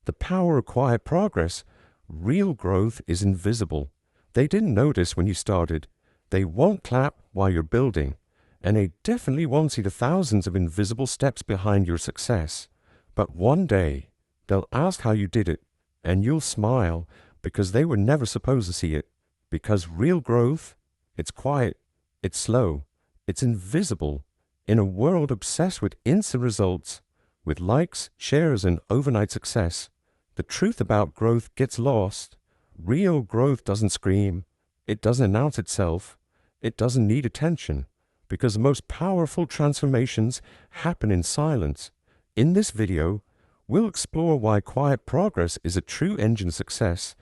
The power of quiet progress. Real growth is invisible. They didn't notice when you started. They won't clap while you're building. And they definitely won't see the thousands of invisible steps behind your success. But one day, they'll ask how you did it, and you'll smile because they were never supposed to see it. Because real growth, it's quiet, it's slow, it's invisible. In a world obsessed with instant results, with likes, shares, and overnight success, the truth about growth gets lost. Real growth doesn't scream. It doesn't announce itself. It doesn't need attention, because the most powerful transformations happen in silence. In this video, we'll explore why quiet progress is a true engine of success,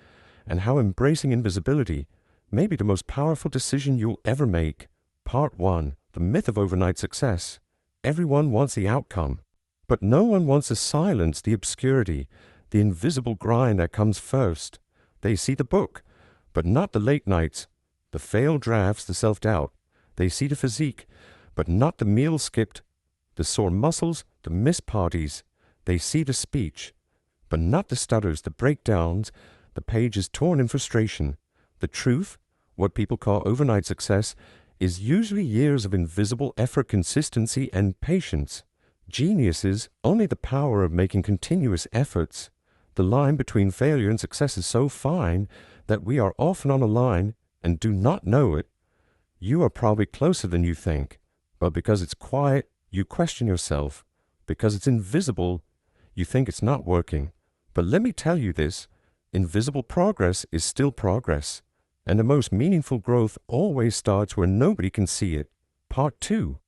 and how embracing invisibility may be the most powerful decision you'll ever make. Part 1. The myth of overnight success. Everyone wants the outcome, but no one wants to silence the obscurity, the invisible grind that comes first. They see the book, but not the late nights, the failed drafts, the self-doubt. They see the physique, but not the meal skipped, the sore muscles, the missed parties. They see the speech, but not the stutters, the breakdowns, the pages torn in frustration. The truth, what people call overnight success, is usually years of invisible effort, consistency, and patience. Genius is only the power of making continuous efforts. The line between failure and success is so fine that we are often on a line and do not know it. You are probably closer than you think, but because it's quiet, you question yourself. Because it's invisible, you think it's not working. But let me tell you this, invisible progress is still progress, and the most meaningful growth always starts where nobody can see it. Part 2.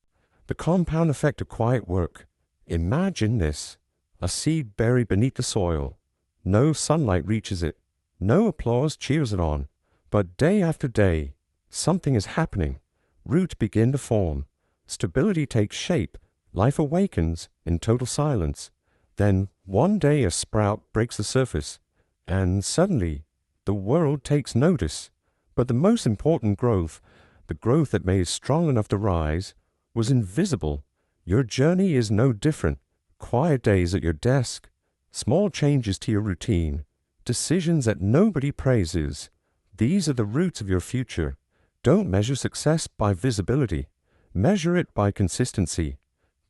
The compound effect of quiet work. Imagine this, a seed buried beneath the soil. No sunlight reaches it. No applause cheers it on. But day after day, something is happening. Roots begin to form. Stability takes shape. Life awakens in total silence. Then one day a sprout breaks the surface, and suddenly the world takes notice. But the most important growth, the growth that made it strong enough to rise, was invisible. Your journey is no different. Quiet days at your desk, small changes to your routine, decisions that nobody praises. These are the roots of your future. Don't measure success by visibility. Measure it by consistency.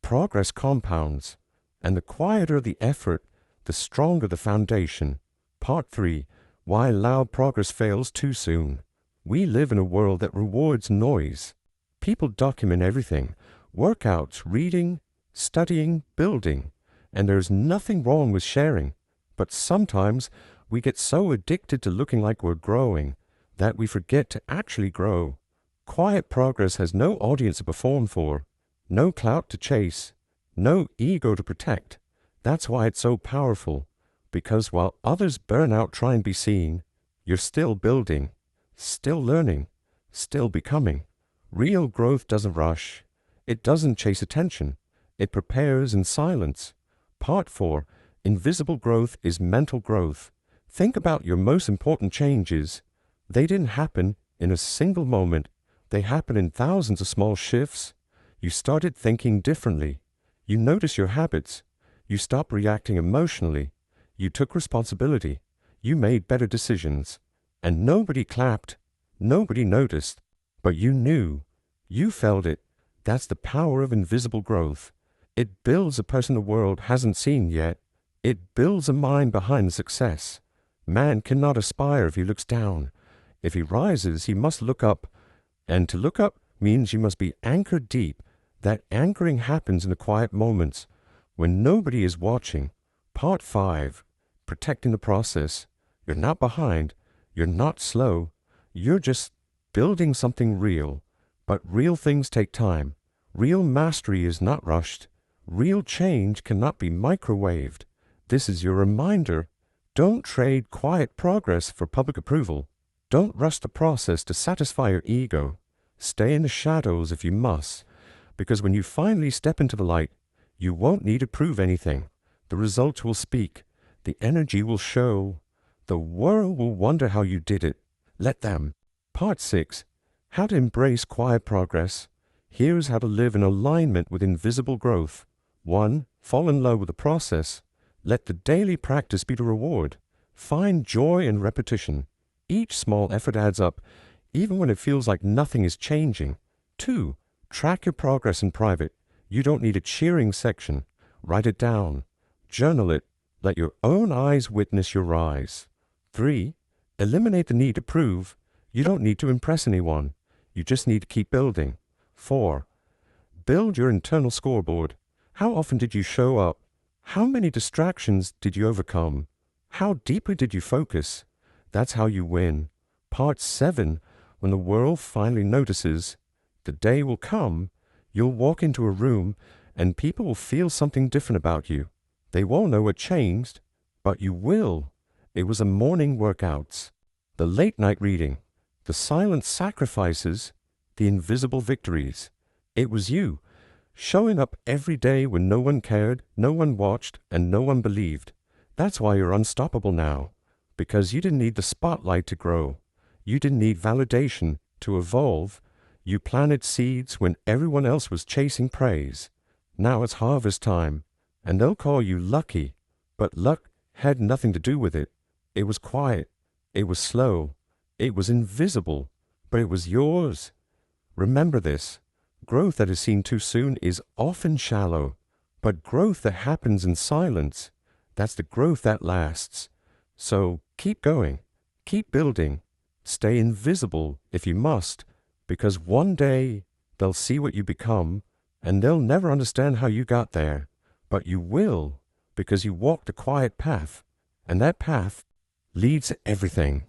Progress compounds, and the quieter the effort, the stronger the foundation. Part 3. Why loud progress fails too soon. We live in a world that rewards noise. People document everything, workouts, reading, studying, building, and there's nothing wrong with sharing. But sometimes we get so addicted to looking like we're growing that we forget to actually grow. Quiet progress has no audience to perform for, no clout to chase, no ego to protect. That's why it's so powerful, because while others burn out trying to be seen, you're still building, still learning, still becoming. Real growth doesn't rush. It doesn't chase attention. It prepares in silence. Part 4. Invisible growth is mental growth. Think about your most important changes. They didn't happen in a single moment. They happen in thousands of small shifts. You started thinking differently. You noticed your habits. You stopped reacting emotionally. You took responsibility. You made better decisions. And nobody clapped. Nobody noticed. But you knew. You felt it. That's the power of invisible growth. It builds a person the world hasn't seen yet. It builds a mind behind success. Man cannot aspire if he looks down. If he rises, he must look up. And to look up means you must be anchored deep. That anchoring happens in the quiet moments, when nobody is watching. Part 5. Protecting the process. You're not behind. You're not slow. You're just building something real. But real things take time. Real mastery is not rushed. Real change cannot be microwaved. This is your reminder. Don't trade quiet progress for public approval. Don't rush the process to satisfy your ego. Stay in the shadows if you must, because when you finally step into the light, you won't need to prove anything. The results will speak. The energy will show. The world will wonder how you did it. Let them. Part 6. How to embrace quiet progress. Here's how to live in alignment with invisible growth. 1. Fall in love with the process. Let the daily practice be the reward. Find joy in repetition. Each small effort adds up, even when it feels like nothing is changing. 2. Track your progress in private. You don't need a cheering section. Write it down. Journal it. Let your own eyes witness your rise. 3. Eliminate the need to prove. You don't need to impress anyone. You just need to keep building. 4. Build your internal scoreboard. How often did you show up? How many distractions did you overcome? How deeply did you focus? That's how you win. Part 7. When the world finally notices, the day will come, you'll walk into a room and people will feel something different about you. They won't know what changed, but you will. It was a morning workouts, the late night reading, the silent sacrifices, the invisible victories. It was you, showing up every day when no one cared, no one watched, and no one believed. That's why you're unstoppable now, because you didn't need the spotlight to grow. You didn't need validation to evolve. You planted seeds when everyone else was chasing praise. Now it's harvest time, and they'll call you lucky, but luck had nothing to do with it. It was quiet. It was slow. It was invisible, but it was yours. Remember this. Growth that is seen too soon is often shallow, but growth that happens in silence, that's the growth that lasts. So keep going, keep building, stay invisible if you must, because one day they'll see what you become, and they'll never understand how you got there, but you will, because you walked a quiet path, and that path leads to everything.